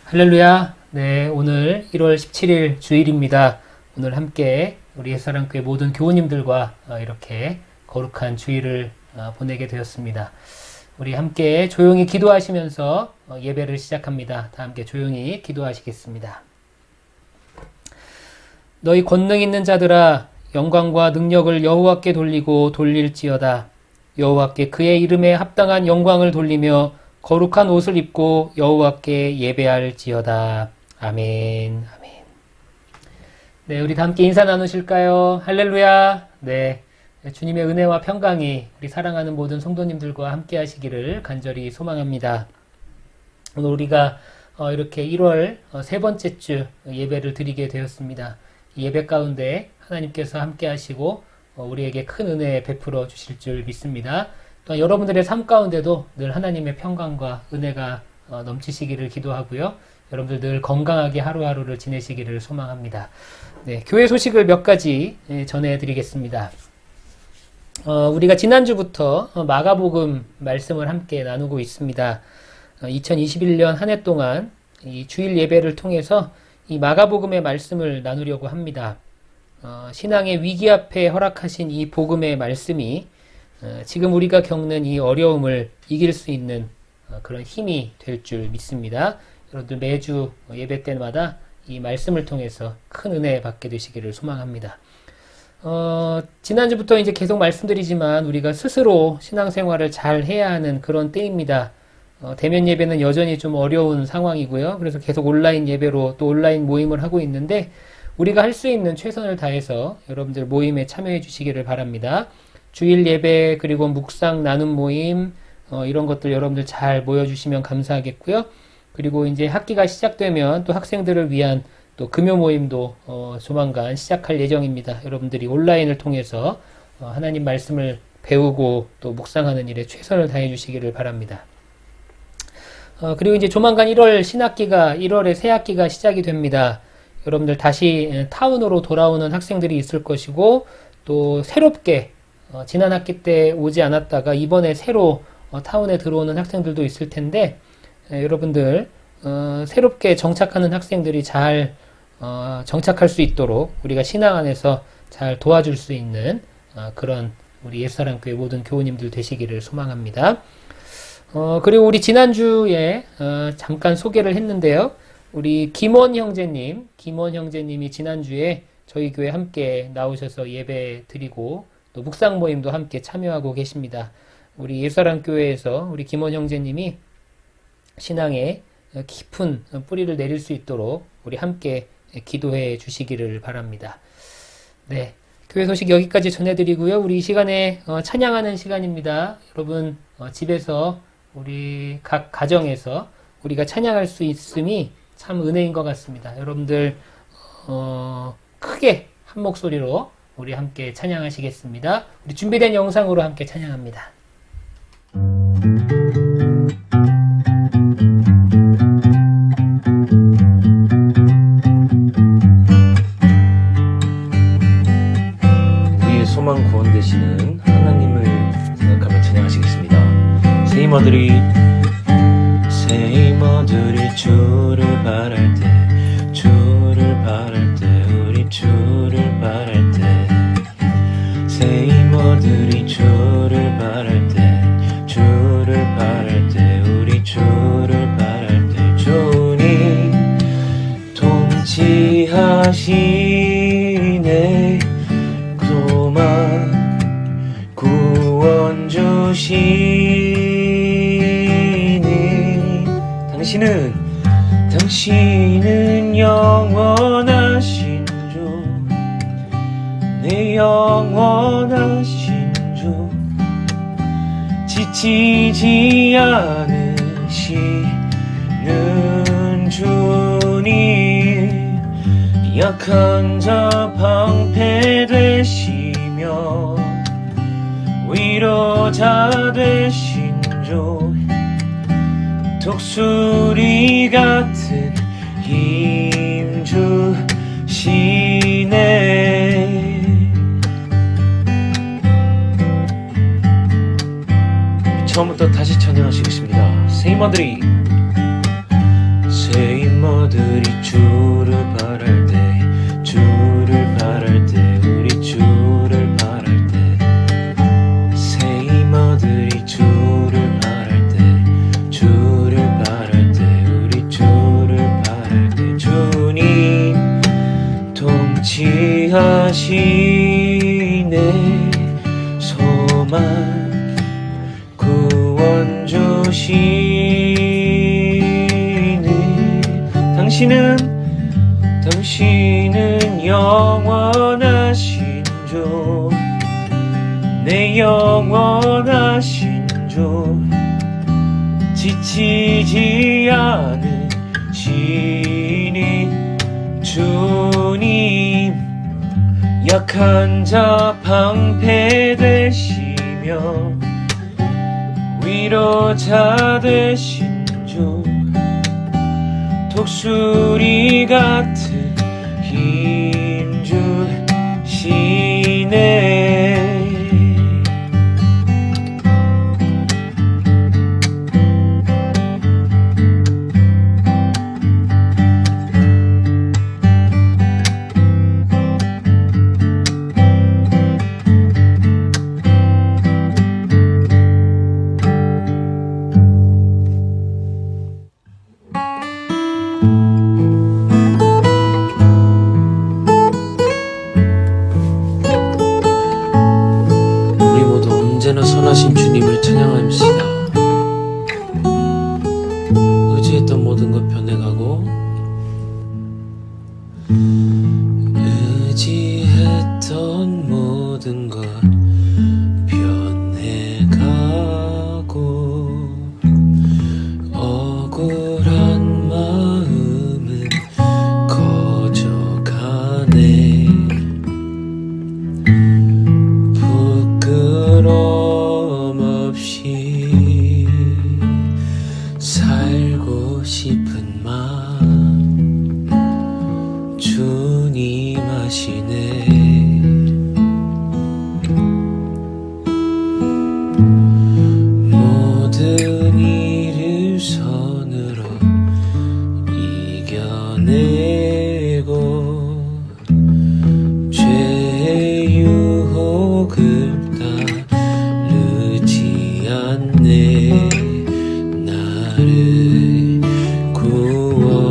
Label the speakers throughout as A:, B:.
A: 할렐루야. 네, 오늘 1월 17일 주일입니다. 오늘 함께 우리 옛사랑교회 모든 교우님들과 이렇게 거룩한 주일을 보내게 되었습니다. 우리 함께 조용히 기도하시면서 예배를 시작합니다. 다 함께 조용히 기도하시겠습니다. 너희 권능 있는 자들아, 영광과 능력을 여호와께 돌리고 돌릴지어다. 여호와께 그의 이름에 합당한 영광을 돌리며 거룩한 옷을 입고 여호와께 예배할지어다. 아멘. 아멘. 네, 우리 다 함께 인사 나누실까요? 할렐루야. 네, 주님의 은혜와 평강이 우리 사랑하는 모든 성도님들과 함께 하시기를 간절히 소망합니다. 오늘 우리가 이렇게 1월 세 번째 주 예배를 드리게 되었습니다. 이 예배 가운데 하나님께서 함께 하시고 우리에게 큰 은혜 베풀어 주실 줄 믿습니다. 또한 여러분들의 삶 가운데도 늘 하나님의 평강과 은혜가 넘치시기를 기도하고요. 여러분들 늘 건강하게 하루하루를 지내시기를 소망합니다. 네, 교회 소식을 몇 가지 전해드리겠습니다. 우리가 지난주부터 마가복음 말씀을 함께 나누고 있습니다. 2021년 한 해 동안 이 주일 예배를 통해서 이 마가복음의 말씀을 나누려고 합니다. 신앙의 위기 앞에 허락하신 이 복음의 말씀이 지금 우리가 겪는 이 어려움을 이길 수 있는 그런 힘이 될 줄 믿습니다. 여러분들 매주 예배 때마다 이 말씀을 통해서 큰 은혜 받게 되시기를 소망합니다. 지난주부터 이제 계속 말씀드리지만 우리가 스스로 신앙생활을 잘 해야 하는 그런 때입니다. 대면 예배는 여전히 좀 어려운 상황이고요. 그래서 계속 온라인 예배로 또 온라인 모임을 하고 있는데 우리가 할 수 있는 최선을 다해서 여러분들 모임에 참여해 주시기를 바랍니다. 주일 예배 그리고 묵상 나눔 모임 이런 것들 여러분들 잘 모여주시면 감사하겠고요. 그리고 이제 학기가 시작되면 또 학생들을 위한 또 금요 모임도 조만간 시작할 예정입니다. 여러분들이 온라인을 통해서 하나님 말씀을 배우고 또 묵상하는 일에 최선을 다해 주시기를 바랍니다. 그리고 이제 조만간 1월 신학기가 1월에 새 학기가 시작이 됩니다. 여러분들 다시 타운으로 돌아오는 학생들이 있을 것이고 또 새롭게 지난 학기 때 오지 않았다가 이번에 새로 타운에 들어오는 학생들도 있을 텐데 여러분들 새롭게 정착하는 학생들이 잘 정착할 수 있도록 우리가 신앙 안에서 잘 도와줄 수 있는 그런 우리 옛사랑교회 모든 교우님들 되시기를 소망합니다. 그리고 우리 지난주에 잠깐 소개를 했는데요. 우리 김원 형제님이 지난주에 저희 교회 함께 나오셔서 예배 드리고 또 묵상 모임도 함께 참여하고 계십니다. 우리 옛사랑교회에서 우리 김원 형제님이 신앙에 깊은 뿌리를 내릴 수 있도록 우리 함께 기도해 주시기를 바랍니다. 네, 교회 소식 여기까지 전해드리고요. 우리 이 시간에 찬양하는 시간입니다. 여러분 집에서 우리 각 가정에서 우리가 찬양할 수 있음이 참 은혜인 것 같습니다. 여러분들 크게 한 목소리로 우리 함께 찬양하시겠습니다. 우리 준비된 영상으로 함께 찬양합니다.
B: 우리의 소망 구원 되시는 하나님을 생각하며 찬양하시겠습니다. 새 힘어들이 주를 바랄 때 우리 주를 바랄 때 새 힘어들이 주를 바랄 때 우리 주를 바랄 때 주님 통치하시네 소망 구원 주시니 당신은 영원하신 주 내 영원하신 주 지치지 않으시는 주님 약한 자 방패되시며 위로자 되신 주 독수리 같은 힘 주시네. 처음부터 다시 찬양하시겠습니다. 새 힘어들이 이모들이 주를 바랄 때 주를 바랄 때 우리 주를 바랄 때 새 이모들이 주를 바랄 때 주를 바랄 때 우리 주를 바랄 때 주님 통치하시네 소망 구원 주시네 당신은 영원하신 주 내 영원하신 주 지치지 않으시니 주님 약한 자 방패되시며 위로자 되신 주 독수리 같은 힘 주시네
C: 언제나 선하신 주님을 찬양합시다. 의지했던 모든 것 변해가고 의지했던 모든 것 변해가고 억울한 마음은 거져가네 살고 싶은 마음 주님 아시네 모든 일을 선으로 이겨내고 죄의 유혹을 따르지 않네 나를 구원하신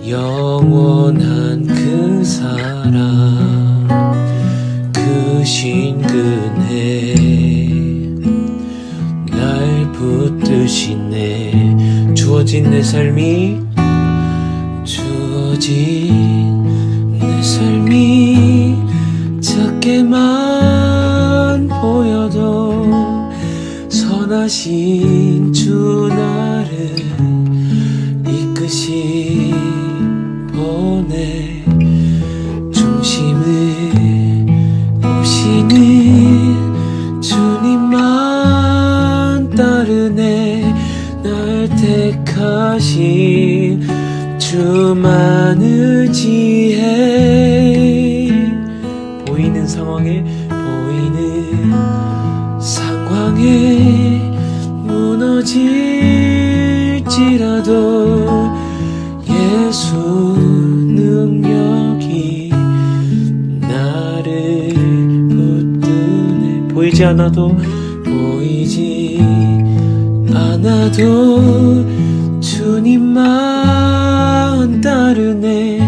C: 영원한 그 사랑 그 신근해 날 붙드시네 주어진 내 삶이 작게만 보여도 선하신 주 나를 이끄시 보내 중심을 보시는 주님만 따르네 날 택하신 주만 의지해 보이는 상황에 무너질지라도 예수 능력이 나를 붙드네 보이지 않아도 주님만 따르네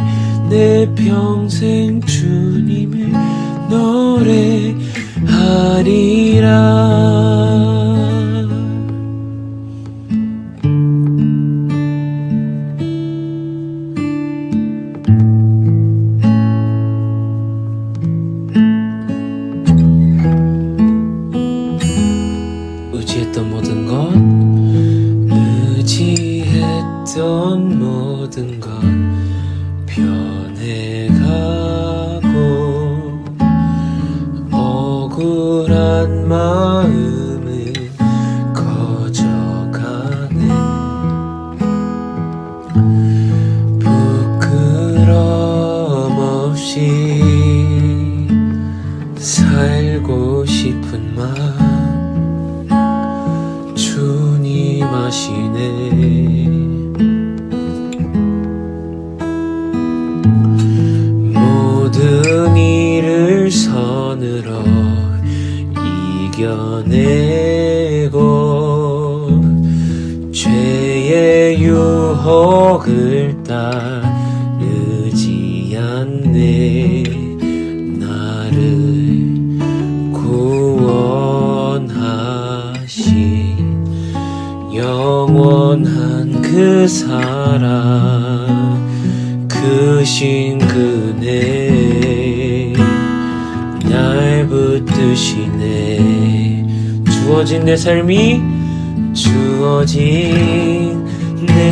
C: 내 평생 주님을 노래하리라 의지했던 모든 것 변해가고 억울한 마음은 거져가네 부끄럼 없이 살고 싶은 마음 주님 아시네 이겨내고 죄의 유혹을 따르지 않네. 나를 구원하신 영원한 그 사랑, 그 신그네 날 붙드시네. 주어진 내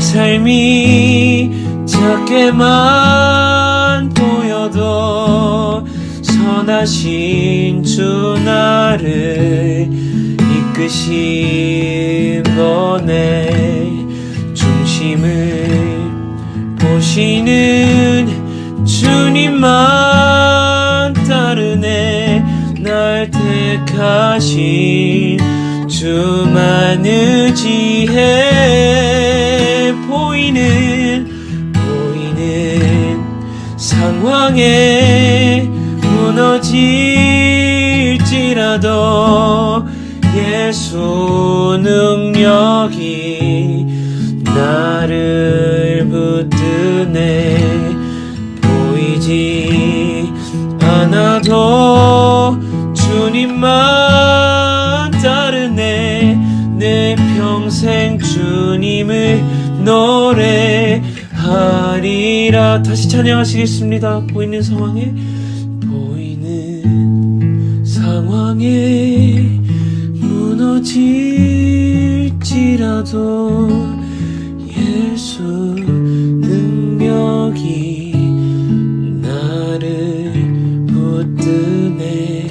C: 삶이 작게만 보여도 선하신 주 나를 이끄신 거네. 중심을 보시는 주님만 따르네. 날 택하신 주만 의지해. 보이는 상황에 무너질지라도 예수 능력이 나를 붙드네. 보이지 않아도 주님만 따르네. 내 평생 주님을 노래하리라. 다시 찬양하시겠습니다. 보이는 상황에 무너질지라도 예수 능력이 나를 붙드네.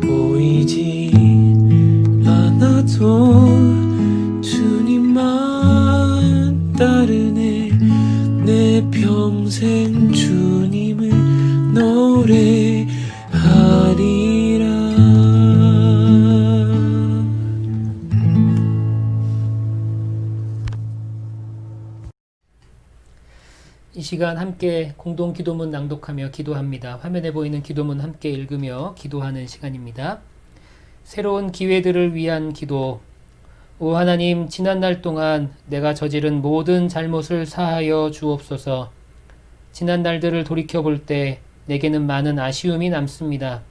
C: 보이지 않아도 주님만 따르네. 내 평생 주님을 노래하리라.
A: 이 시간 함께 공동 기도문 낭독하며 기도합니다. 화면에 보이는 기도문 함께 읽으며 기도하는 시간입니다. 새로운 기회들을 위한 기도. 오 하나님, 지난날 동안 내가 저지른 모든 잘못을 사하여 주옵소서. 지난 날들을 돌이켜볼 때 내게는 많은 아쉬움이 남습니다.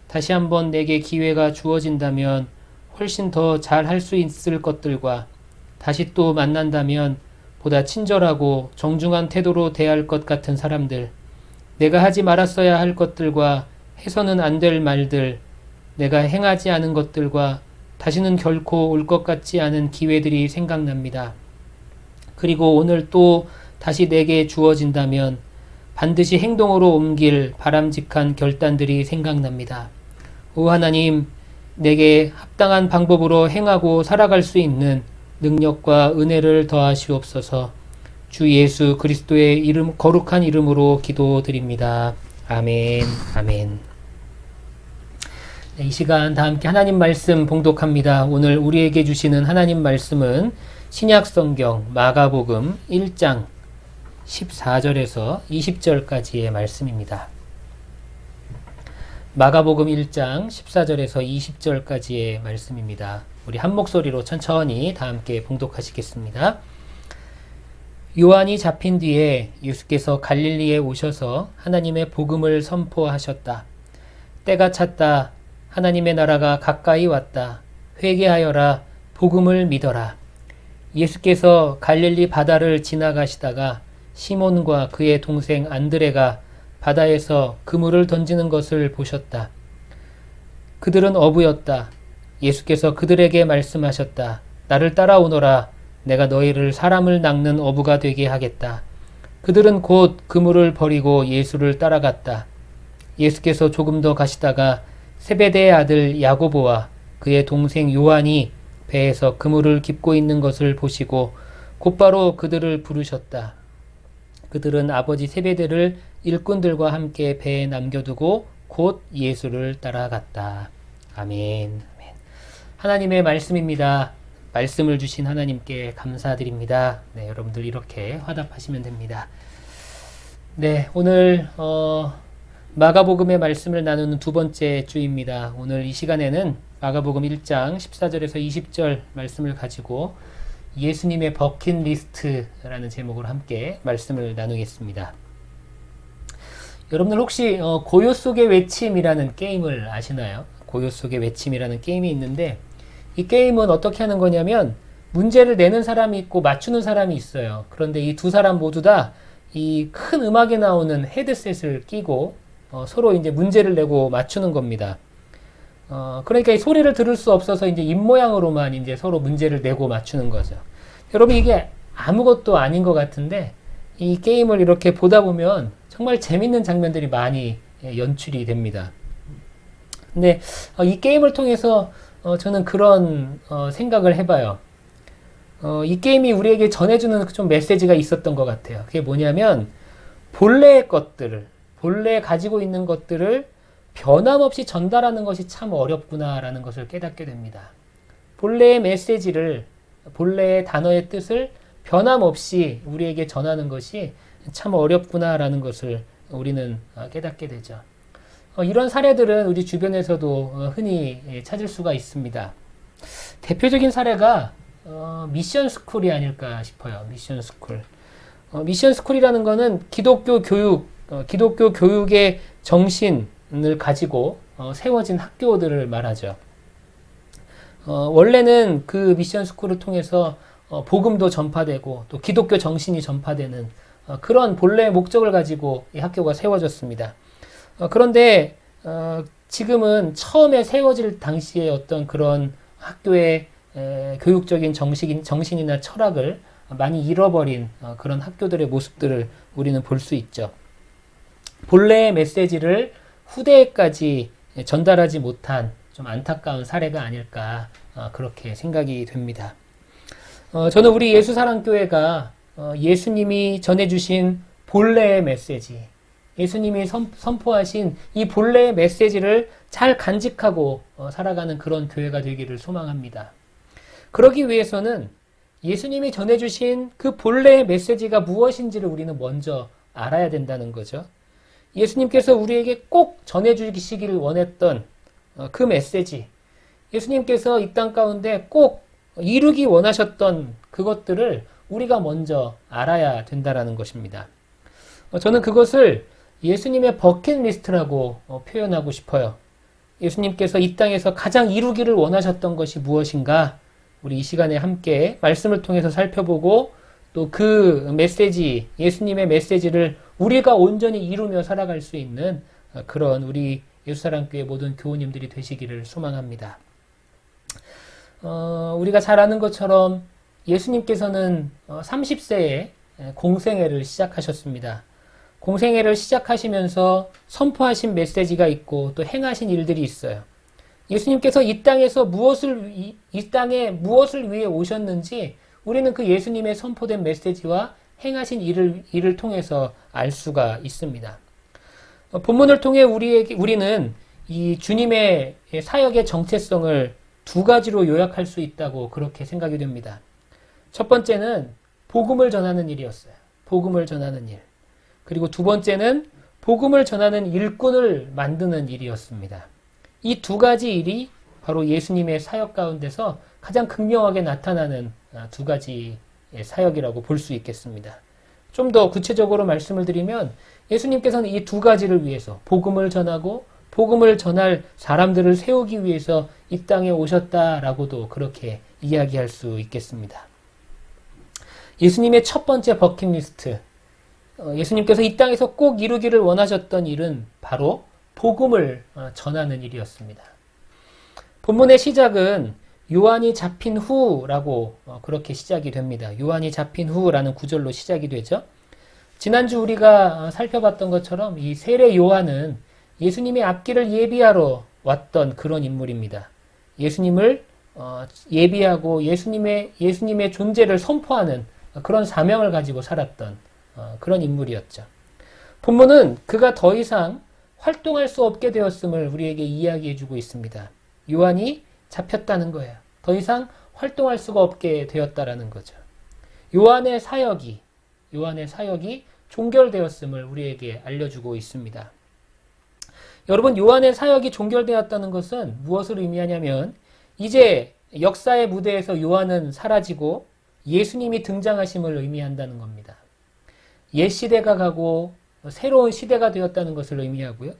A: 다시 한번 내게 기회가 주어진다면 훨씬 더 잘할 수 있을 것들과 다시 또 만난다면 보다 친절하고 정중한 태도로 대할 것 같은 사람들, 내가 하지 말았어야 할 것들과 해서는 안 될 말들, 내가 행하지 않은 것들과 다시는 결코 올 것 같지 않은 기회들이 생각납니다. 그리고 오늘 또 다시 내게 주어진다면 반드시 행동으로 옮길 바람직한 결단들이 생각납니다. 오 하나님, 내게 합당한 방법으로 행하고 살아갈 수 있는 능력과 은혜를 더하시옵소서. 주 예수 그리스도의 이름, 거룩한 이름으로 기도드립니다. 아멘, 아멘. 네, 이 시간 다 함께 하나님 말씀 봉독합니다. 오늘 우리에게 주시는 하나님 말씀은 신약성경 마가복음 1장 14절에서 20절까지의 말씀입니다. 마가복음 1장 14절에서 20절까지의 말씀입니다. 우리 한 목소리로 천천히 다 함께 봉독하시겠습니다. 요한이 잡힌 뒤에 예수께서 갈릴리에 오셔서 하나님의 복음을 선포하셨다. 때가 찼다. 하나님의 나라가 가까이 왔다. 회개하여라. 복음을 믿어라. 예수께서 갈릴리 바다를 지나가시다가 시몬과 그의 동생 안드레가 바다에서 그물을 던지는 것을 보셨다. 그들은 어부였다. 예수께서 그들에게 말씀하셨다. 나를 따라오너라. 내가 너희를 사람을 낚는 어부가 되게 하겠다. 그들은 곧 그물을 버리고 예수를 따라갔다. 예수께서 조금 더 가시다가 세베대의 아들 야고보와 그의 동생 요한이 배에서 그물을 깁고 있는 것을 보시고 곧바로 그들을 부르셨다. 그들은 아버지 세베대를 일꾼들과 함께 배에 남겨두고 곧 예수를 따라갔다. 아멘. 하나님의 말씀입니다. 말씀을 주신 하나님께 감사드립니다. 네, 여러분들 이렇게 화답하시면 됩니다. 네, 오늘 마가복음의 말씀을 나누는 두 번째 주입니다. 오늘 이 시간에는 마가복음 1장 14절에서 20절 말씀을 가지고 예수님의 버킷리스트라는 제목으로 함께 말씀을 나누겠습니다. 여러분들 혹시 고요 속의 외침이라는 게임을 아시나요? 고요 속의 외침이라는 게임이 있는데 이 게임은 어떻게 하는 거냐면 문제를 내는 사람이 있고 맞추는 사람이 있어요. 그런데 이 두 사람 모두 다 이 큰 음악이 나오는 헤드셋을 끼고 서로 이제 문제를 내고 맞추는 겁니다. 그러니까 이 소리를 들을 수 없어서 이제 입모양으로만 이제 서로 문제를 내고 맞추는 거죠. 여러분 이게 아무것도 아닌 것 같은데 이 게임을 이렇게 보다 보면 정말 재밌는 장면들이 많이 연출이 됩니다. 근데 이 게임을 통해서 저는 그런 생각을 해봐요. 이 게임이 우리에게 전해주는 좀 메시지가 있었던 것 같아요. 그게 뭐냐면 본래의 것들을, 본래 가지고 있는 것들을 변함없이 전달하는 것이 참 어렵구나라는 것을 깨닫게 됩니다. 본래의 메시지를, 본래의 단어의 뜻을 변함없이 우리에게 전하는 것이 참 어렵구나라는 것을 우리는 깨닫게 되죠. 이런 사례들은 우리 주변에서도 흔히 찾을 수가 있습니다. 대표적인 사례가 미션 스쿨이 아닐까 싶어요. 미션 스쿨. 미션 스쿨이라는 거는 기독교 교육, 기독교 교육의 정신을 가지고 세워진 학교들을 말하죠. 원래는 그 미션 스쿨을 통해서 복음도 전파되고 또 기독교 정신이 전파되는 그런 본래의 목적을 가지고 이 학교가 세워졌습니다. 그런데 지금은 처음에 세워질 당시에 어떤 그런 학교의 교육적인 정신이나 철학을 많이 잃어버린 그런 학교들의 모습들을 우리는 볼 수 있죠. 본래의 메시지를 후대에까지 전달하지 못한 좀 안타까운 사례가 아닐까 그렇게 생각이 됩니다. 저는 우리 예수사랑교회가 예수님이 전해주신 본래의 메시지, 예수님이 선포하신 이 본래의 메시지를 잘 간직하고 살아가는 그런 교회가 되기를 소망합니다. 그러기 위해서는 예수님이 전해주신 그 본래의 메시지가 무엇인지를 우리는 먼저 알아야 된다는 거죠. 예수님께서 우리에게 꼭 전해주시기를 원했던 그 메시지, 예수님께서 이 땅 가운데 꼭 이루기 원하셨던 그것들을 우리가 먼저 알아야 된다는 것입니다. 저는 그것을 예수님의 버킷리스트라고 표현하고 싶어요. 예수님께서 이 땅에서 가장 이루기를 원하셨던 것이 무엇인가? 우리 이 시간에 함께 말씀을 통해서 살펴보고 또 그 메시지, 예수님의 메시지를 우리가 온전히 이루며 살아갈 수 있는 그런 우리 예수사랑교회 모든 교우님들이 되시기를 소망합니다. 우리가 잘 아는 것처럼 예수님께서는 30세에 공생애를 시작하셨습니다. 공생애를 시작하시면서 선포하신 메시지가 있고 또 행하신 일들이 있어요. 예수님께서 이 땅에서 이 땅에 무엇을 위해 오셨는지 우리는 그 예수님의 선포된 메시지와 행하신 일을 통해서 알 수가 있습니다. 본문을 통해 우리는 이 주님의 사역의 정체성을 두 가지로 요약할 수 있다고 그렇게 생각이 됩니다. 첫 번째는 복음을 전하는 일이었어요. 복음을 전하는 일. 그리고 두 번째는 복음을 전하는 일꾼을 만드는 일이었습니다. 이 두 가지 일이 바로 예수님의 사역 가운데서 가장 극명하게 나타나는 두 가지 사역이라고 볼 수 있겠습니다. 좀 더 구체적으로 말씀을 드리면 예수님께서는 이 두 가지를 위해서 복음을 전하고 복음을 전할 사람들을 세우기 위해서 이 땅에 오셨다라고도 그렇게 이야기할 수 있겠습니다. 예수님의 첫 번째 버킷리스트, 예수님께서 이 땅에서 꼭 이루기를 원하셨던 일은 바로 복음을 전하는 일이었습니다. 본문의 시작은 요한이 잡힌 후라고 그렇게 시작이 됩니다. 요한이 잡힌 후라는 구절로 시작이 되죠. 지난주 우리가 살펴봤던 것처럼 이 세례 요한은 예수님의 앞길을 예비하러 왔던 그런 인물입니다. 예수님을 예비하고 예수님의 존재를 선포하는 그런 사명을 가지고 살았던 그런 인물이었죠. 본문은 그가 더 이상 활동할 수 없게 되었음을 우리에게 이야기해주고 있습니다. 요한이 잡혔다는 거예요. 더 이상 활동할 수가 없게 되었다라는 거죠. 요한의 사역이 종결되었음을 우리에게 알려주고 있습니다. 여러분, 요한의 사역이 종결되었다는 것은 무엇을 의미하냐면 이제 역사의 무대에서 요한은 사라지고 예수님이 등장하심을 의미한다는 겁니다. 옛 시대가 가고 새로운 시대가 되었다는 것을 의미하고요.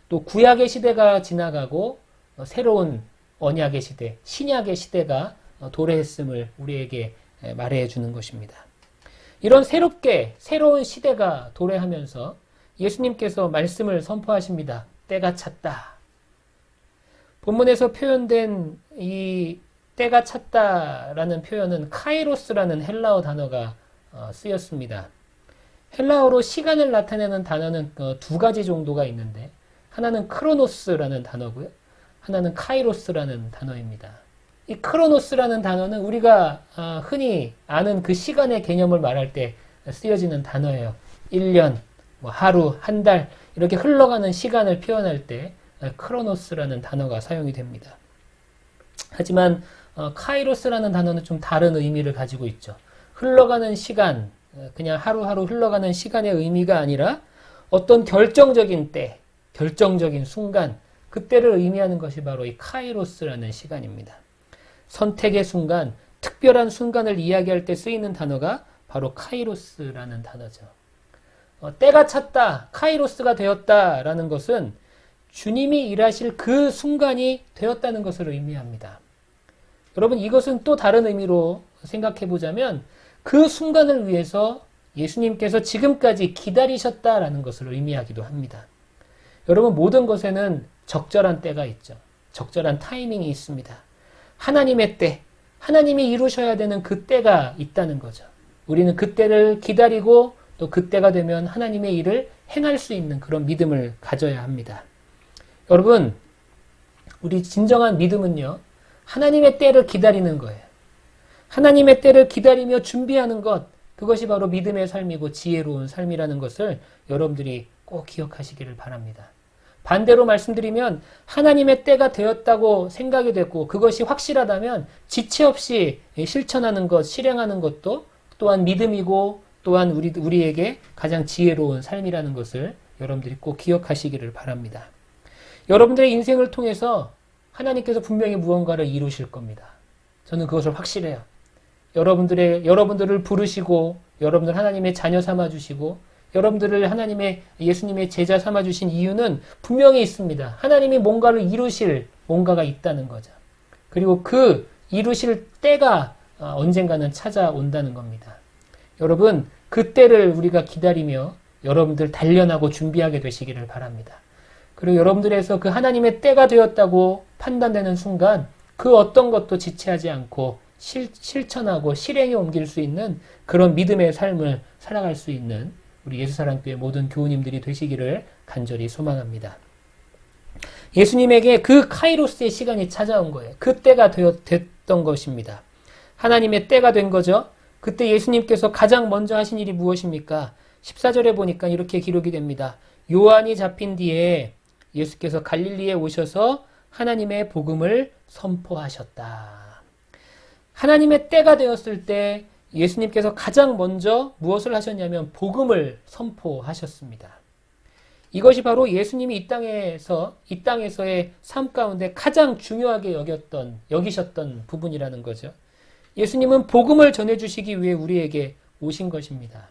A: 또 구약의 시대가 지나가고 새로운 언약의 시대, 신약의 시대가 도래했음을 우리에게 말해 주는 것입니다. 이런 새로운 시대가 도래하면서 예수님께서 말씀을 선포하십니다. 때가 찼다. 본문에서 표현된 이 때가 찼다라는 표현은 카이로스라는 헬라어 단어가 쓰였습니다. 헬라어로 시간을 나타내는 단어는 두 가지 정도가 있는데 하나는 크로노스라는 단어고요. 하나는 카이로스라는 단어입니다. 이 크로노스라는 단어는 우리가 흔히 아는 그 시간의 개념을 말할 때 쓰여지는 단어예요. 1년, 하루, 한 달 이렇게 흘러가는 시간을 표현할 때 크로노스라는 단어가 사용이 됩니다. 하지만 카이로스라는 단어는 좀 다른 의미를 가지고 있죠. 흘러가는 시간, 그냥 하루하루 흘러가는 시간의 의미가 아니라 어떤 결정적인 때, 결정적인 순간, 그때를 의미하는 것이 바로 이 카이로스라는 시간입니다. 선택의 순간, 특별한 순간을 이야기할 때 쓰이는 단어가 바로 카이로스라는 단어죠. 때가 찼다, 카이로스가 되었다라는 것은 주님이 일하실 그 순간이 되었다는 것을 의미합니다. 여러분, 이것은 또 다른 의미로 생각해 보자면 그 순간을 위해서 예수님께서 지금까지 기다리셨다라는 것을 의미하기도 합니다. 여러분, 모든 것에는 적절한 때가 있죠. 적절한 타이밍이 있습니다. 하나님의 때, 하나님이 이루셔야 되는 그 때가 있다는 거죠. 우리는 그 때를 기다리고 또 그때가 되면 하나님의 일을 행할 수 있는 그런 믿음을 가져야 합니다. 여러분, 우리 진정한 믿음은요, 하나님의 때를 기다리는 거예요. 하나님의 때를 기다리며 준비하는 것, 그것이 바로 믿음의 삶이고 지혜로운 삶이라는 것을 여러분들이 꼭 기억하시기를 바랍니다. 반대로 말씀드리면 하나님의 때가 되었다고 생각이 됐고 그것이 확실하다면 지체 없이 실천하는 것, 실행하는 것도 또한 믿음이고 또한 우리에게 가장 지혜로운 삶이라는 것을 여러분들이 꼭 기억하시기를 바랍니다. 여러분들의 인생을 통해서 하나님께서 분명히 무언가를 이루실 겁니다. 저는 그것을 확실해요. 여러분들을 부르시고 여러분들 하나님의 자녀 삼아주시고 여러분들을 하나님의 예수님의 제자 삼아주신 이유는 분명히 있습니다. 하나님이 뭔가를 이루실 뭔가가 있다는 거죠. 그리고 그 이루실 때가 언젠가는 찾아온다는 겁니다. 여러분, 그 때를 우리가 기다리며 여러분들 단련하고 준비하게 되시기를 바랍니다. 그리고 여러분들에서 그 하나님의 때가 되었다고 판단되는 순간 그 어떤 것도 지체하지 않고 실천하고 실행에 옮길 수 있는 그런 믿음의 삶을 살아갈 수 있는 우리 예수사랑교회 모든 교우님들이 되시기를 간절히 소망합니다. 예수님에게 그 카이로스의 시간이 찾아온 거예요. 그 때가 됐던 것입니다. 하나님의 때가 된 거죠. 그때 예수님께서 가장 먼저 하신 일이 무엇입니까? 14절에 보니까 이렇게 기록이 됩니다. 요한이 잡힌 뒤에 예수께서 갈릴리에 오셔서 하나님의 복음을 선포하셨다. 하나님의 때가 되었을 때 예수님께서 가장 먼저 무엇을 하셨냐면 복음을 선포하셨습니다. 이것이 바로 예수님이 이 땅에서의 삶 가운데 가장 중요하게 여기셨던 부분이라는 거죠. 예수님은 복음을 전해주시기 위해 우리에게 오신 것입니다.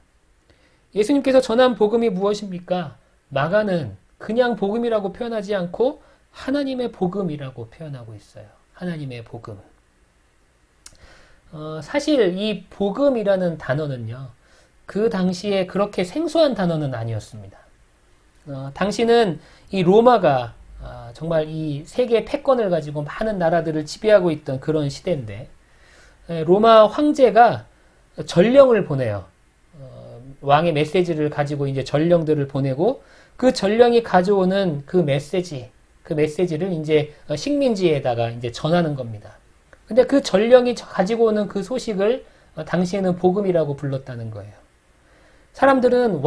A: 예수님께서 전한 복음이 무엇입니까? 마가는 그냥 복음이라고 표현하지 않고 하나님의 복음이라고 표현하고 있어요. 하나님의 복음. 사실 이 복음이라는 단어는요, 그 당시에 그렇게 생소한 단어는 아니었습니다. 당시는 이 로마가 정말 이 세계 패권을 가지고 많은 나라들을 지배하고 있던 그런 시대인데, 로마 황제가 전령을 보내요. 왕의 메시지를 가지고 이제 전령들을 보내고 그 전령이 가져오는 그 메시지를 이제 식민지에다가 이제 전하는 겁니다. 근데 그 전령이 가지고 오는 그 소식을 당시에는 복음이라고 불렀다는 거예요. 사람들은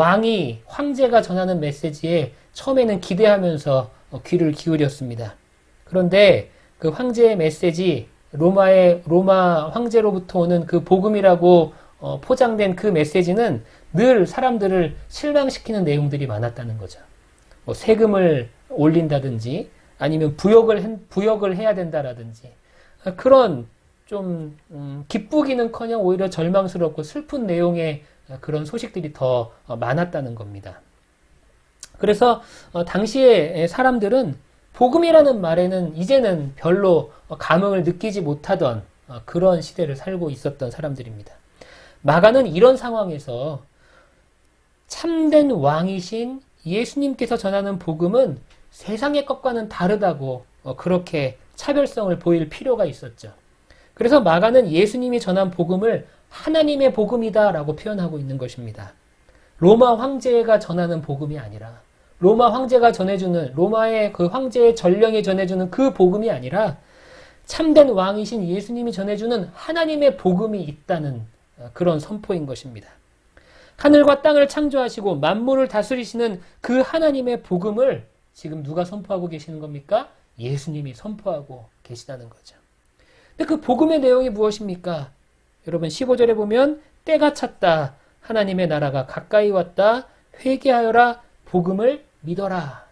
A: 황제가 전하는 메시지에 처음에는 기대하면서 귀를 기울였습니다. 그런데 그 황제의 메시지, 로마 황제로부터 오는 그 복음이라고 포장된 그 메시지는 늘 사람들을 실망시키는 내용들이 많았다는 거죠. 세금을 올린다든지 아니면 부역을 해야 된다라든지 그런 좀 기쁘기는커녕 오히려 절망스럽고 슬픈 내용의 그런 소식들이 더 많았다는 겁니다. 그래서 당시에 사람들은 복음이라는 말에는 이제는 별로 감흥을 느끼지 못하던 그런 시대를 살고 있었던 사람들입니다. 마가는 이런 상황에서 참된 왕이신 예수님께서 전하는 복음은 세상의 것과는 다르다고 그렇게 차별성을 보일 필요가 있었죠. 그래서 마가는 예수님이 전한 복음을 하나님의 복음이다라고 표현하고 있는 것입니다. 로마 황제가 전하는 복음이 아니라 로마 황제가 전해주는 로마의 그 황제의 전령이 전해주는 그 복음이 아니라 참된 왕이신 예수님이 전해주는 하나님의 복음이 있다는 그런 선포인 것입니다. 하늘과 땅을 창조하시고 만물을 다스리시는 그 하나님의 복음을 지금 누가 선포하고 계시는 겁니까? 예수님이 선포하고 계시다는 거죠. 근데 그 복음의 내용이 무엇입니까? 여러분 15절에 보면 때가 찼다. 하나님의 나라가 가까이 왔다. 회개하여라. 복음을 믿어라.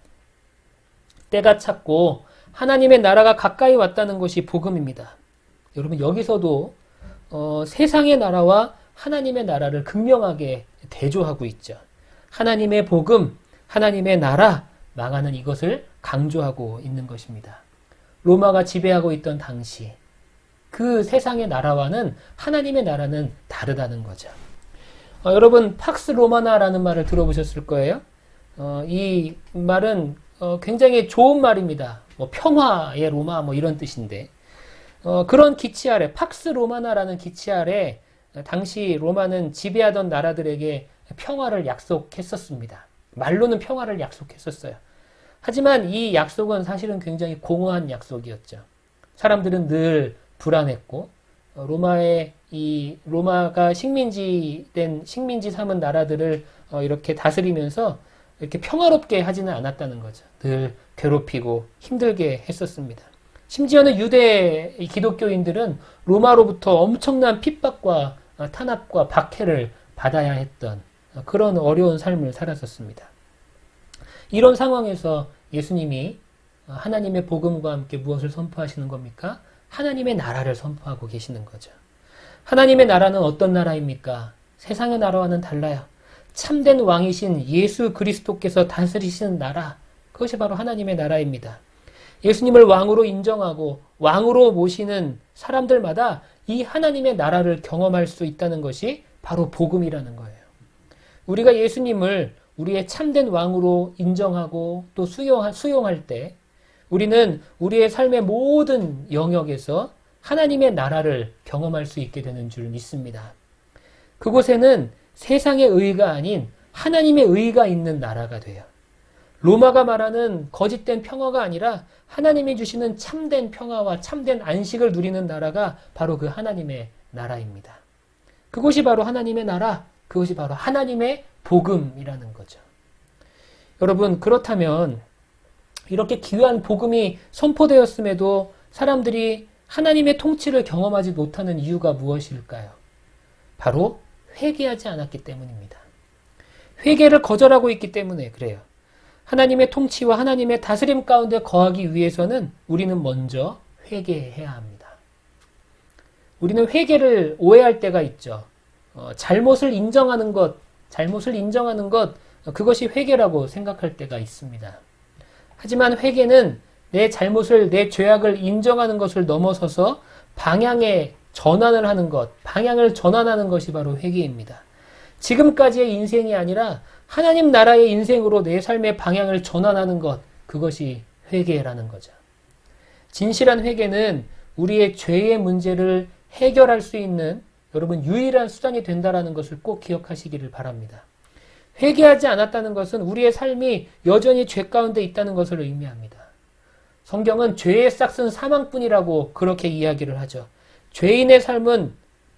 A: 때가 찼고 하나님의 나라가 가까이 왔다는 것이 복음입니다. 여러분 여기서도 세상의 나라와 하나님의 나라를 극명하게 대조하고 있죠. 하나님의 복음, 하나님의 나라, 마가는 이것을 강조하고 있는 것입니다. 로마가 지배하고 있던 당시 그 세상의 나라와는 하나님의 나라는 다르다는 거죠. 여러분 팍스 로마나라는 말을 들어보셨을 거예요. 이 말은 굉장히 좋은 말입니다. 뭐 평화의 로마 뭐 이런 뜻인데 그런 기치 아래 팍스 로마나라는 기치 아래 당시 로마는 지배하던 나라들에게 평화를 약속했었습니다. 말로는 평화를 약속했었어요. 하지만 이 약속은 사실은 굉장히 공허한 약속이었죠. 사람들은 늘 불안했고 로마가 식민지 삼은 나라들을 이렇게 다스리면서 이렇게 평화롭게 하지는 않았다는 거죠. 늘 괴롭히고 힘들게 했었습니다. 심지어는 유대 기독교인들은 로마로부터 엄청난 핍박과 탄압과 박해를 받아야 했던 그런 어려운 삶을 살았었습니다. 이런 상황에서 예수님이 하나님의 복음과 함께 무엇을 선포하시는 겁니까? 하나님의 나라를 선포하고 계시는 거죠. 하나님의 나라는 어떤 나라입니까? 세상의 나라와는 달라요. 참된 왕이신 예수 그리스도께서 다스리시는 나라, 그것이 바로 하나님의 나라입니다. 예수님을 왕으로 인정하고 왕으로 모시는 사람들마다 이 하나님의 나라를 경험할 수 있다는 것이 바로 복음이라는 거예요. 우리가 예수님을 우리의 참된 왕으로 인정하고 또 수용할 때 우리는 우리의 삶의 모든 영역에서 하나님의 나라를 경험할 수 있게 되는 줄 믿습니다. 그곳에는 세상의 의가 아닌 하나님의 의가 있는 나라가 돼요. 로마가 말하는 거짓된 평화가 아니라 하나님이 주시는 참된 평화와 참된 안식을 누리는 나라가 바로 그 하나님의 나라입니다. 그것이 바로 하나님의 나라, 그것이 바로 하나님의 복음이라는 거죠. 여러분, 그렇다면 이렇게 귀한 복음이 선포되었음에도 사람들이 하나님의 통치를 경험하지 못하는 이유가 무엇일까요? 바로 회개하지 않았기 때문입니다. 회개를 거절하고 있기 때문에 그래요. 하나님의 통치와 하나님의 다스림 가운데 거하기 위해서는 우리는 먼저 회개해야 합니다. 우리는 회개를 오해할 때가 있죠. 잘못을 인정하는 것, 그것이 회개라고 생각할 때가 있습니다. 하지만 회개는 내 잘못을, 내 죄악을 인정하는 것을 넘어서서 방향을 전환하는 것이 바로 회개입니다. 지금까지의 인생이 아니라 하나님 나라의 인생으로 내 삶의 방향을 전환하는 것, 그것이 회개라는 거죠. 진실한 회개는 우리의 죄의 문제를 해결할 수 있는 여러분 유일한 수단이 된다는 것을 꼭 기억하시기를 바랍니다. 회개하지 않았다는 것은 우리의 삶이 여전히 죄 가운데 있다는 것을 의미합니다. 성경은 죄의 싹은 사망뿐이라고 그렇게 이야기를 하죠. 죄인의 삶은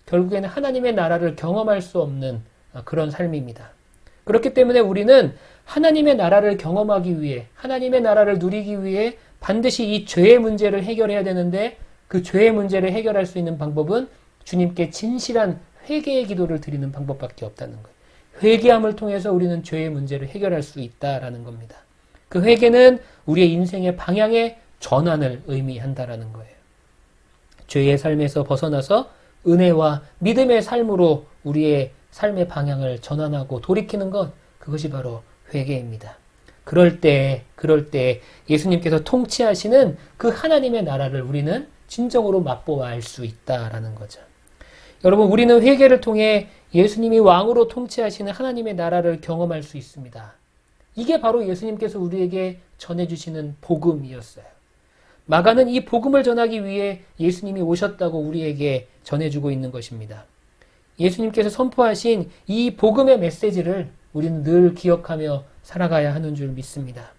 A: 결국에는 하나님의 나라를 경험할 수 없는 그런 삶입니다. 그렇기 때문에 우리는 하나님의 나라를 경험하기 위해, 하나님의 나라를 누리기 위해 반드시 이 죄의 문제를 해결해야 되는데 그 죄의 문제를 해결할 수 있는 방법은 주님께 진실한 회개의 기도를 드리는 방법밖에 없다는 거예요. 회개함을 통해서 우리는 죄의 문제를 해결할 수 있다라는 겁니다. 그 회개는 우리의 인생의 방향의 전환을 의미한다라는 거예요. 죄의 삶에서 벗어나서 은혜와 믿음의 삶으로 우리의 삶의 방향을 전환하고 돌이키는 것, 그것이 바로 회개입니다. 그럴 때 예수님께서 통치하시는 그 하나님의 나라를 우리는 진정으로 맛보아할 수 있다라는 거죠. 여러분, 우리는 회개를 통해 예수님이 왕으로 통치하시는 하나님의 나라를 경험할 수 있습니다. 이게 바로 예수님께서 우리에게 전해주시는 복음이었어요. 마가는 이 복음을 전하기 위해 예수님이 오셨다고 우리에게 전해주고 있는 것입니다. 예수님께서 선포하신 이 복음의 메시지를 우리는 늘 기억하며 살아가야 하는 줄 믿습니다.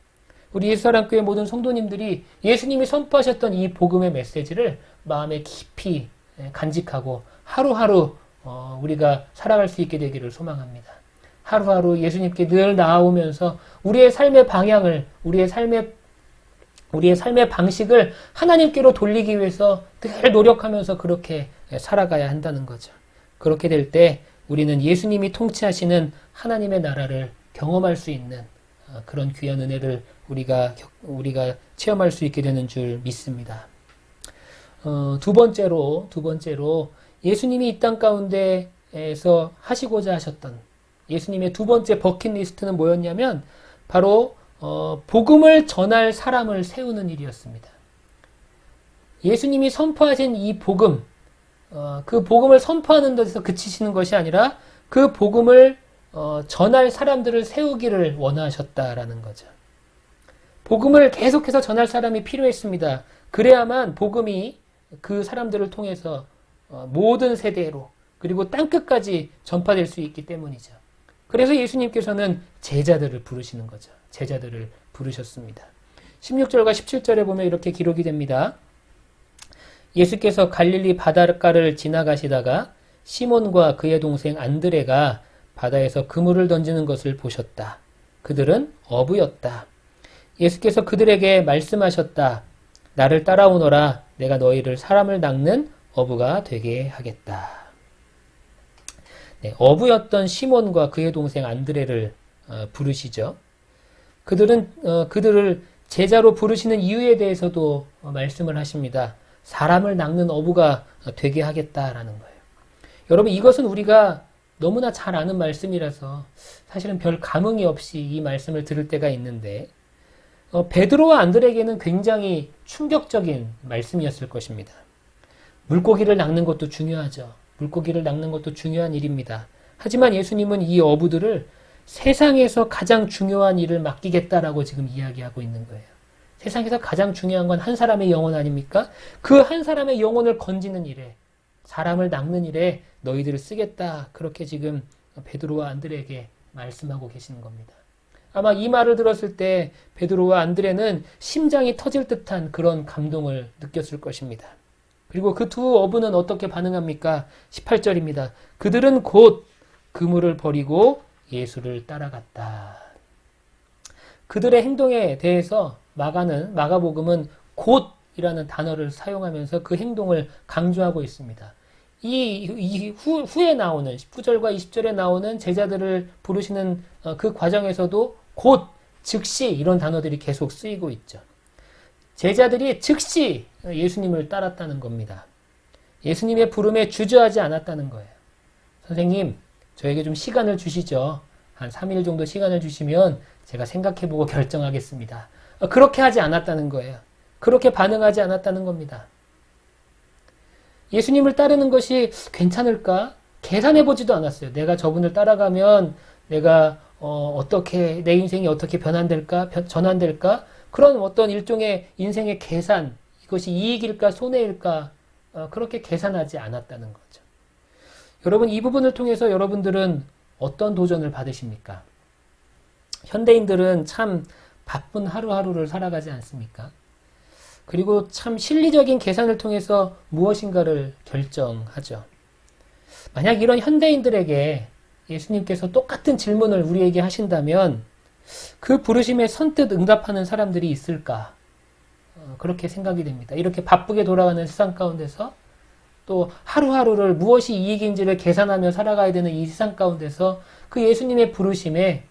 A: 우리 예수사랑교회 모든 성도님들이 예수님이 선포하셨던 이 복음의 메시지를 마음에 깊이 간직하고 하루하루 우리가 살아갈 수 있게 되기를 소망합니다. 하루하루 예수님께 늘 나아오면서 우리의 삶의 방향을, 우리의 삶의 방식을 하나님께로 돌리기 위해서 늘 노력하면서 그렇게 살아가야 한다는 거죠. 그렇게 될 때 우리는 예수님이 통치하시는 하나님의 나라를 경험할 수 있는 그런 귀한 은혜를 우리가 체험할 수 있게 되는 줄 믿습니다. 두 번째로 예수님이 이 땅 가운데에서 하시고자 하셨던 예수님의 두 번째 버킷리스트는 뭐였냐면 바로 복음을 전할 사람을 세우는 일이었습니다. 예수님이 선포하신 이 복음, 그 복음을 선포하는 데서 그치시는 것이 아니라 그 복음을 전할 사람들을 세우기를 원하셨다라는 거죠. 복음을 계속해서 전할 사람이 필요했습니다. 그래야만 복음이 그 사람들을 통해서 모든 세대로 그리고 땅끝까지 전파될 수 있기 때문이죠. 그래서 예수님께서는 제자들을 부르시는 거죠. 제자들을 부르셨습니다. 16절과 17절에 보면 이렇게 기록이 됩니다. 예수께서 갈릴리 바닷가를 지나가시다가 시몬과 그의 동생 안드레가 바다에서 그물을 던지는 것을 보셨다. 그들은 어부였다. 예수께서 그들에게 말씀하셨다. 나를 따라오너라. 내가 너희를 사람을 낚는 어부가 되게 하겠다. 네, 어부였던 시몬과 그의 동생 안드레를 부르시죠. 그들을 제자로 부르시는 이유에 대해서도 말씀을 하십니다. 사람을 낚는 어부가 되게 하겠다라는 거예요. 여러분, 이것은 우리가 너무나 잘 아는 말씀이라서 사실은 별 감흥이 없이 이 말씀을 들을 때가 있는데 베드로와 안드레에게는 굉장히 충격적인 말씀이었을 것입니다. 물고기를 낚는 것도 중요하죠. 물고기를 낚는 것도 중요한 일입니다. 하지만 예수님은 이 어부들을 세상에서 가장 중요한 일을 맡기겠다라고 지금 이야기하고 있는 거예요. 세상에서 가장 중요한 건 한 사람의 영혼 아닙니까? 그 한 사람의 영혼을 건지는 일에, 사람을 낚는 일에 너희들을 쓰겠다. 그렇게 지금 베드로와 안드레에게 말씀하고 계시는 겁니다. 아마 이 말을 들었을 때 베드로와 안드레는 심장이 터질 듯한 그런 감동을 느꼈을 것입니다. 그리고 그 두 어부는 어떻게 반응합니까? 18절입니다. 그들은 곧 그물을 버리고 예수를 따라갔다. 그들의 행동에 대해서 마가복음은 곧이라는 단어를 사용하면서 그 행동을 강조하고 있습니다. 후에 나오는 19절과 20절에 나오는 제자들을 부르시는 그 과정에서도 곧, 즉시 이런 단어들이 계속 쓰이고 있죠. 제자들이 즉시 예수님을 따랐다는 겁니다. 예수님의 부름에 주저하지 않았다는 거예요. 선생님, 저에게 좀 시간을 주시죠. 한 3일 정도 시간을 주시면 제가 생각해보고 결정하겠습니다. 그렇게 하지 않았다는 거예요. 그렇게 반응하지 않았다는 겁니다. 예수님을 따르는 것이 괜찮을까? 계산해보지도 않았어요. 내가 저분을 따라가면 내가 어떻게 내 인생이 어떻게 전환될까? 그런 어떤 일종의 인생의 계산, 이것이 이익일까 손해일까? 그렇게 계산하지 않았다는 거죠. 여러분, 이 부분을 통해서 여러분들은 어떤 도전을 받으십니까? 현대인들은 참 바쁜 하루하루를 살아가지 않습니까? 그리고 참 실리적인 계산을 통해서 무엇인가를 결정하죠. 만약 이런 현대인들에게 예수님께서 똑같은 질문을 우리에게 하신다면 그 부르심에 선뜻 응답하는 사람들이 있을까? 그렇게 생각이 됩니다. 이렇게 바쁘게 돌아가는 세상 가운데서 또 하루하루를 무엇이 이익인지를 계산하며 살아가야 되는 이 세상 가운데서 그 예수님의 부르심에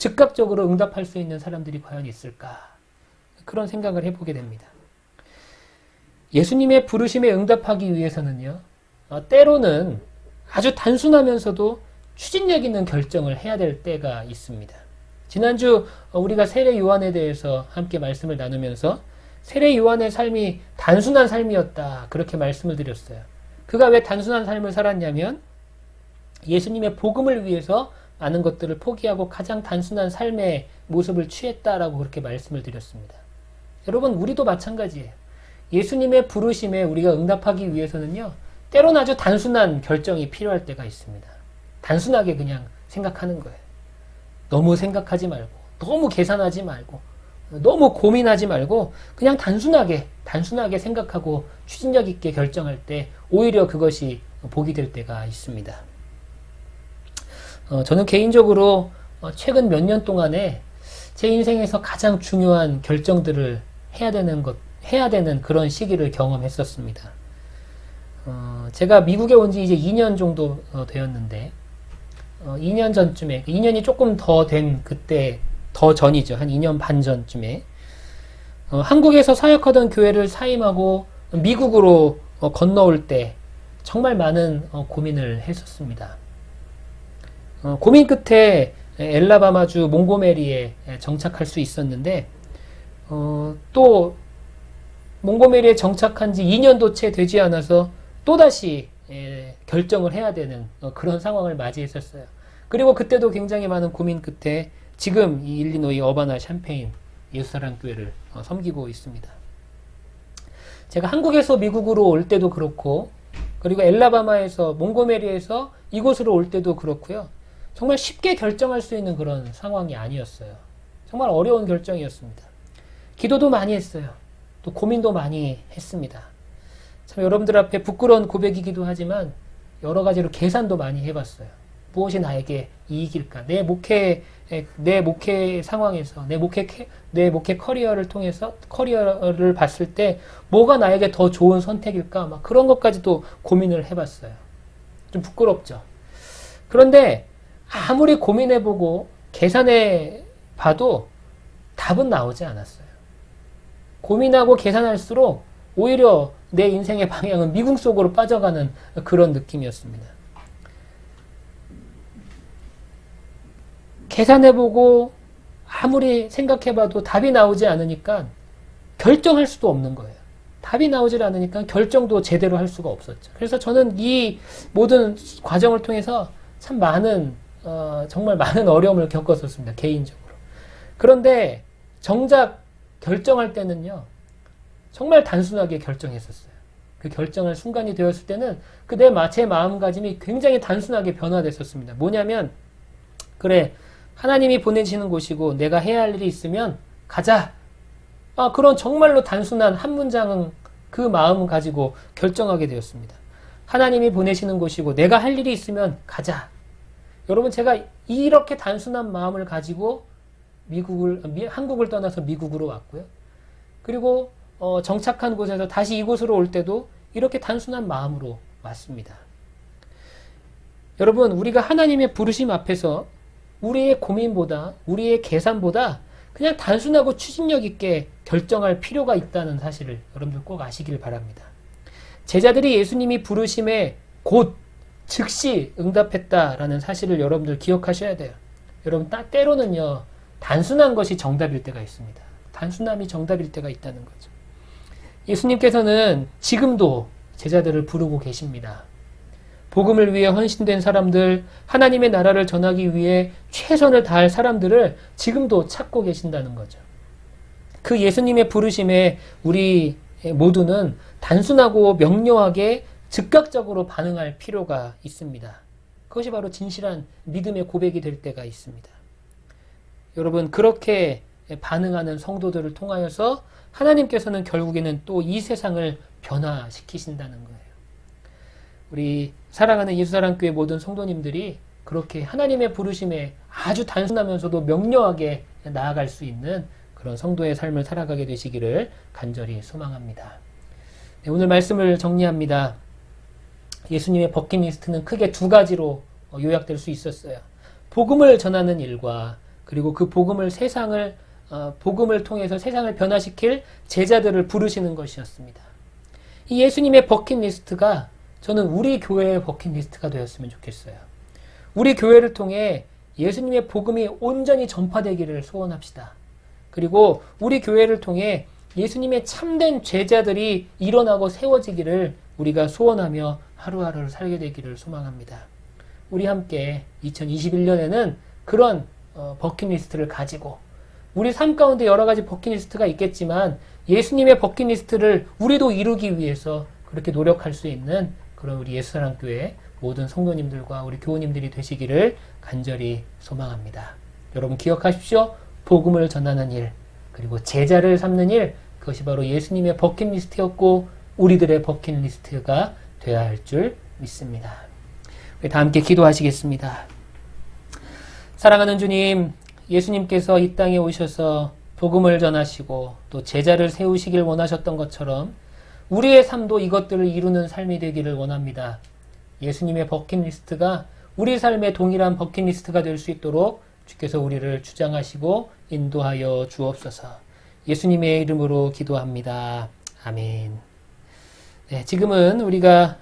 A: 즉각적으로 응답할 수 있는 사람들이 과연 있을까? 그런 생각을 해보게 됩니다. 예수님의 부르심에 응답하기 위해서는요, 때로는 아주 단순하면서도 추진력 있는 결정을 해야 될 때가 있습니다. 지난주 우리가 세례 요한에 대해서 함께 말씀을 나누면서 세례 요한의 삶이 단순한 삶이었다, 그렇게 말씀을 드렸어요. 그가 왜 단순한 삶을 살았냐면 예수님의 복음을 위해서 많은 것들을 포기하고 가장 단순한 삶의 모습을 취했다라고 그렇게 말씀을 드렸습니다. 여러분, 우리도 마찬가지예요. 예수님의 부르심에 우리가 응답하기 위해서는요, 때로는 아주 단순한 결정이 필요할 때가 있습니다. 단순하게 그냥 생각하는 거예요. 너무 생각하지 말고, 너무 계산하지 말고, 너무 고민하지 말고 그냥 단순하게 생각하고 추진력 있게 결정할 때 오히려 그것이 복이 될 때가 있습니다. 저는 개인적으로 최근 몇 년 동안에 제 인생에서 가장 중요한 결정들을 해야 되는 그런 시기를 경험했었습니다. 제가 미국에 온 지 이제 2년 정도 되었는데, 2년 전쯤에, 2년이 조금 더 된 그때, 더 전이죠. 한 2년 반 전쯤에, 한국에서 사역하던 교회를 사임하고 미국으로 건너올 때 정말 많은 고민을 했었습니다. 고민 끝에 엘라바마주 몽고메리에 정착할 수 있었는데, 또 몽고메리에 정착한 지 2년도 채 되지 않아서 또다시 결정을 해야 되는 그런 상황을 맞이했었어요. 그리고 그때도 굉장히 많은 고민 끝에 지금 이 일리노이 어바나 샴페인 예수사랑교회를 섬기고 있습니다. 제가 한국에서 미국으로 올 때도 그렇고, 그리고 엘라바마에서 몽고메리에서 이곳으로 올 때도 그렇고요. 정말 쉽게 결정할 수 있는 그런 상황이 아니었어요. 정말 어려운 결정이었습니다. 기도도 많이 했어요. 또 고민도 많이 했습니다. 참 여러분들 앞에 부끄러운 고백이기도 하지만 여러 가지로 계산도 많이 해봤어요. 무엇이 나에게 이익일까? 내 목회 상황에서, 내 목회 커리어를 통해서, 커리어를 봤을 때 뭐가 나에게 더 좋은 선택일까? 막 그런 것까지도 고민을 해봤어요. 좀 부끄럽죠. 그런데 아무리 고민해보고 계산해봐도 답은 나오지 않았어요. 고민하고 계산할수록 오히려 내 인생의 방향은 미궁 속으로 빠져가는 그런 느낌이었습니다. 계산해보고 아무리 생각해봐도 답이 나오지 않으니까 결정할 수도 없는 거예요. 답이 나오질 않으니까 결정도 제대로 할 수가 없었죠. 그래서 저는 이 모든 과정을 통해서 참 정말 많은 어려움을 겪었었습니다. 개인적으로. 그런데 정작 결정할 때는요, 정말 단순하게 결정했었어요. 그 결정할 순간이 되었을 때는 제 마음가짐이 굉장히 단순하게 변화됐었습니다. 뭐냐면, 그래, 하나님이 보내시는 곳이고 내가 해야 할 일이 있으면 가자. 그런 정말로 단순한 한 문장은 그 마음을 가지고 결정하게 되었습니다. 하나님이 보내시는 곳이고 내가 할 일이 있으면 가자. 여러분, 제가 이렇게 단순한 마음을 가지고 한국을 떠나서 미국으로 왔고요. 그리고 정착한 곳에서 다시 이곳으로 올 때도 이렇게 단순한 마음으로 왔습니다. 여러분, 우리가 하나님의 부르심 앞에서 우리의 고민보다, 우리의 계산보다 그냥 단순하고 추진력 있게 결정할 필요가 있다는 사실을 여러분들 꼭 아시길 바랍니다. 제자들이 예수님이 부르심에 곧 즉시 응답했다라는 사실을 여러분들 기억하셔야 돼요. 여러분, 때로는요, 단순한 것이 정답일 때가 있습니다. 단순함이 정답일 때가 있다는 거죠. 예수님께서는 지금도 제자들을 부르고 계십니다. 복음을 위해 헌신된 사람들, 하나님의 나라를 전하기 위해 최선을 다할 사람들을 지금도 찾고 계신다는 거죠. 그 예수님의 부르심에 우리 모두는 단순하고 명료하게 즉각적으로 반응할 필요가 있습니다. 그것이 바로 진실한 믿음의 고백이 될 때가 있습니다. 여러분, 그렇게 반응하는 성도들을 통하여서 하나님께서는 결국에는 또 이 세상을 변화시키신다는 거예요. 우리 사랑하는 예수사랑교회 모든 성도님들이 그렇게 하나님의 부르심에 아주 단순하면서도 명료하게 나아갈 수 있는 그런 성도의 삶을 살아가게 되시기를 간절히 소망합니다. 네, 오늘 말씀을 정리합니다. 예수님의 버킷리스트는 크게 두 가지로 요약될 수 있었어요. 복음을 전하는 일과 그리고 그 복음을 통해서 세상을 변화시킬 제자들을 부르시는 것이었습니다. 이 예수님의 버킷리스트가 저는 우리 교회의 버킷리스트가 되었으면 좋겠어요. 우리 교회를 통해 예수님의 복음이 온전히 전파되기를 소원합시다. 그리고 우리 교회를 통해 예수님의 참된 제자들이 일어나고 세워지기를 우리가 소원하며 하루하루를 살게 되기를 소망합니다. 우리 함께 2021년에는 그런 버킷리스트를 가지고 우리 삶 가운데 여러 가지 버킷리스트가 있겠지만 예수님의 버킷리스트를 우리도 이루기 위해서 그렇게 노력할 수 있는 그런 우리 예수사랑교회 모든 성도님들과 우리 교우님들이 되시기를 간절히 소망합니다. 여러분 기억하십시오. 복음을 전하는 일, 그리고 제자를 삼는 일, 그것이 바로 예수님의 버킷리스트였고 우리들의 버킷리스트가 되어야 할 줄 믿습니다. 우리 다 함께 기도하시겠습니다. 사랑하는 주님, 예수님께서 이 땅에 오셔서 복음을 전하시고 또 제자를 세우시길 원하셨던 것처럼 우리의 삶도 이것들을 이루는 삶이 되기를 원합니다. 예수님의 버킷리스트가 우리 삶의 동일한 버킷리스트가 될 수 있도록 주께서 우리를 주장하시고 인도하여 주옵소서. 예수님의 이름으로 기도합니다. 아멘. 네, 지금은 우리가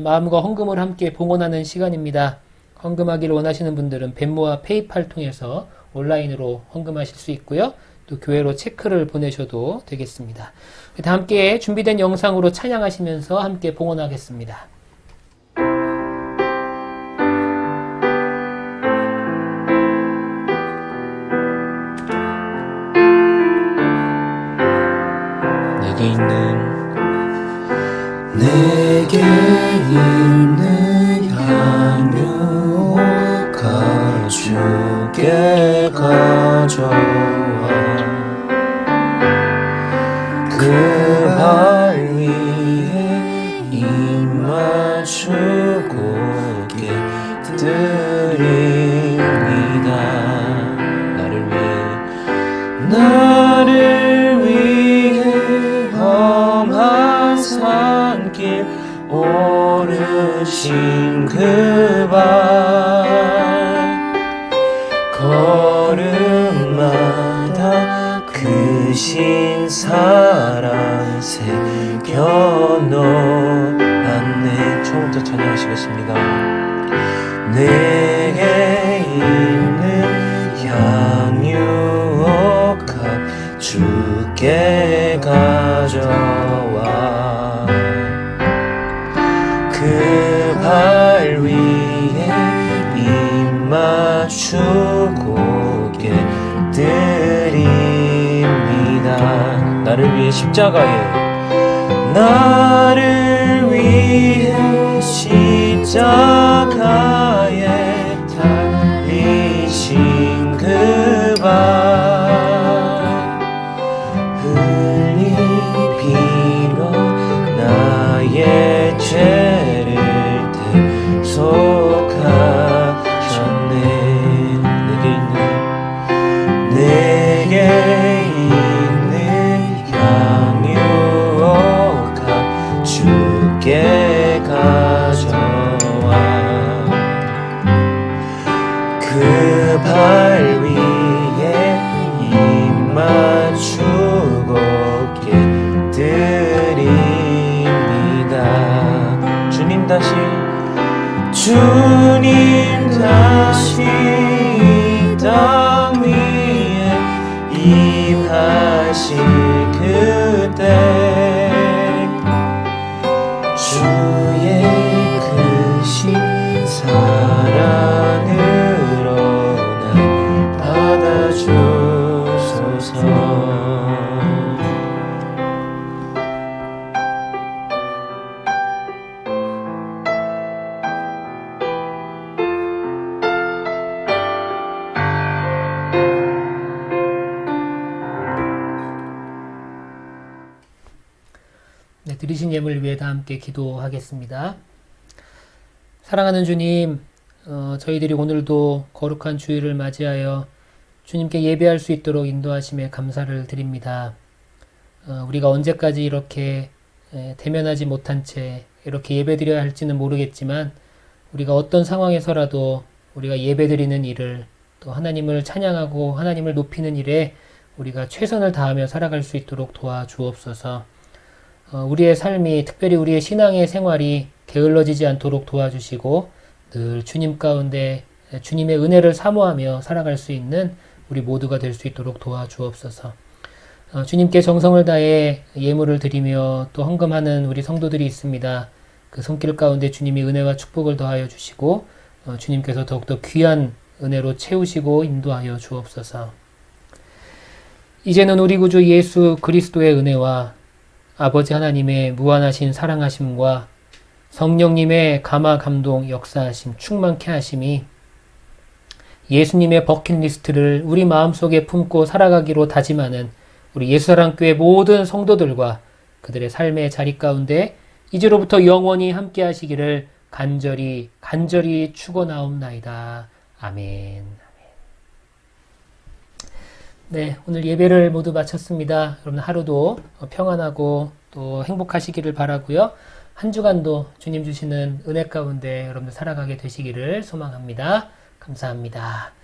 A: 마음과 헌금을 함께 봉헌하는 시간입니다. 헌금하기를 원하시는 분들은 벤모와 페이팔 통해서 온라인으로 헌금하실 수 있고요. 또 교회로 체크를 보내셔도 되겠습니다. 다 함께 준비된 영상으로 찬양하시면서 함께 봉헌하겠습니다.
C: 내게 있는 향유 가죽에 가져와 그 발 위에 입 맞추고 드립니다. 나를 위해 험한 산길 오르신 그 발 걸음마다 크신 사랑 새겨놓았네. 처음부터 찬양하시겠습니다. 내게 있는 향유옥 주께 가져와 그 발 위에 입 맞추고 드립니다. 나를 위해 나를 위해 십자가에 달리신 그 발 흘린 피로 나의 죄를 대속하셨네. 내게 있는 향유옥 주께 가져와 그 발 위에 입 맞추고 드립니다. 주님 다시 이 땅 위에 임하실 그때 주의 크신 사랑으로 날 받아주소서.
A: 네, 드리신 예물 위해 다 함께 기도하겠습니다. 사랑하는 주님, 저희들이 오늘도 거룩한 주일을 맞이하여 주님께 예배할 수 있도록 인도하심에 감사를 드립니다. 우리가 언제까지 이렇게 대면하지 못한 채 이렇게 예배드려야 할지는 모르겠지만 우리가 어떤 상황에서라도 우리가 예배드리는 일을 또 또 하나님을 찬양하고 하나님을 높이는 일에 우리가 최선을 다하며 살아갈 수 있도록 도와주옵소서. 우리의 삶이, 특별히 우리의 신앙의 생활이 게을러지지 않도록 도와주시고 늘 주님 가운데 주님의 은혜를 사모하며 살아갈 수 있는 우리 모두가 될 수 있도록 도와주옵소서. 주님께 정성을 다해 예물을 드리며 또 헌금하는 우리 성도들이 있습니다. 그 손길 가운데 주님이 은혜와 축복을 더하여 주시고 주님께서 더욱더 귀한 은혜로 채우시고 인도하여 주옵소서. 이제는 우리 구주 예수 그리스도의 은혜와 아버지 하나님의 무한하신 사랑하심과 성령님의 감화 감동 역사하심 충만케 하심이 예수님의 버킷리스트를 우리 마음속에 품고 살아가기로 다짐하는 우리 예수사랑교회 모든 성도들과 그들의 삶의 자리 가운데 이제로부터 영원히 함께 하시기를 간절히 축원하옵나이다. 아멘. 네, 오늘 예배를 모두 마쳤습니다. 여러분 하루도 평안하고 또 행복하시기를 바라고요. 한 주간도 주님 주시는 은혜 가운데 여러분들 살아가게 되시기를 소망합니다. 감사합니다.